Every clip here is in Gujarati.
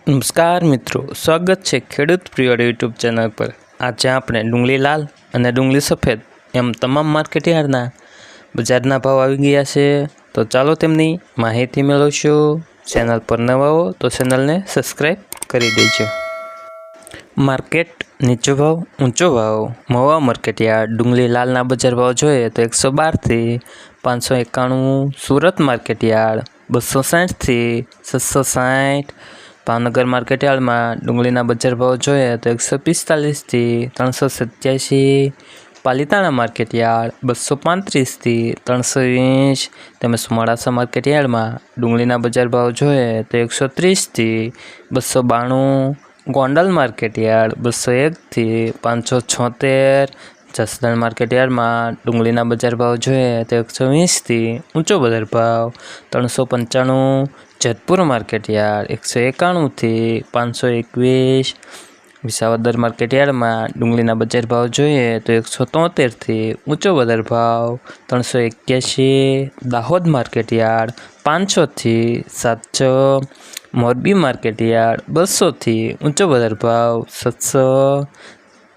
નમસ્કાર મિત્રો, સ્વાગત છે ખેડૂત પ્રિય યુટ્યુબ ચેનલ પર। આજે આપણે ડુંગળી લાલ અને ડુંગળી સફેદ એમ તમામ માર્કેટયાર્ડના બજારના ભાવ આવી ગયા છે, તો ચાલો તેમની માહિતી મેળવશું। ચેનલ પર નવા હો તો ચેનલને સબસ્ક્રાઈબ કરી દેજો। માર્કેટ નીચો ભાવ ઊંચો ભાવ। મહુવા માર્કેટયાર્ડ ડુંગળી લાલના બજાર ભાવ જોઈએ તો 112 થી 591। સુરત માર્કેટયાર્ડ 260 થી 660। ભાવનગર માર્કેટયાર્ડમાં ડુંગળીના બજાર ભાવ જોઈએ તો 145 થી 387। પાલિતાણા માર્કેટયાર્ડ 235 થી 320। તેમજ મોડાસા માર્કેટયાર્ડમાં ડુંગળીના બજાર ભાવ જોઈએ તો 130 થી 292। ગોંડલ માર્કેટયાર્ડ 201 થી 576। જસદણ માર્કેટયાર્ડમાં ડુંગળીના બજાર ભાવ જોઈએ તો 120 થી ઊંચો બજાર ભાવ 395। જેતપુર માર્કેટયાર્ડ 191 થી 521। વિસાવદર માર્કેટયાર્ડમાં ડુંગળીના બજાર ભાવ જોઈએ તો 173 થી ઊંચો બજાર ભાવ 381। દાહોદ માર્કેટયાર્ડ 500 થી 700। મોરબી માર્કેટયાર્ડ 200 થી ઊંચો બજાર ભાવ 700।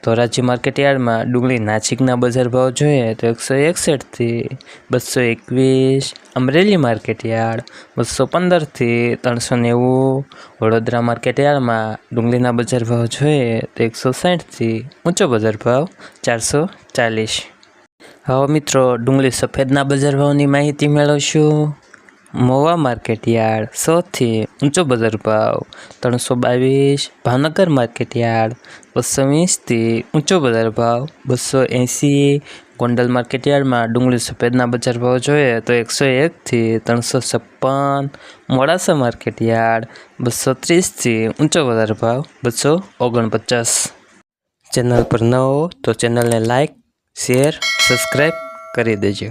ધોરાજી માર્કેટયાર્ડમાં ડુંગળી નાસિકના બજાર ભાવ જોઈએ તો 161 થી 221। અમરેલી માર્કેટયાર્ડ 215 થી 390। વડોદરા માર્કેટયાર્ડમાં ડુંગળીના બજાર ભાવ જોઈએ તો 160 થી ઊંચો બજાર ભાવ 440। હવે મિત્રો ડુંગળી સફેદના બજાર ભાવની માહિતી મેળવશું। મહુવા માર્કેટયાર્ડ 100 થી ઊંચો બજાર ભાવ 322। ભાવનગર માર્કેટયાર્ડ 220 થી ઊંચો બજાર ભાવ 280। ગોંડલ માર્કેટયાર્ડમાં ડુંગળી સફેદના બજાર ભાવ જોઈએ તો 101 થી 356। મોડાસા માર્કેટયાર્ડ 230 થી ઊંચો બજાર ભાવ 249। ચેનલ પર ન હો તો ચેનલને લાઇક, શેર, સબસ્ક્રાઈબ કરી દેજો।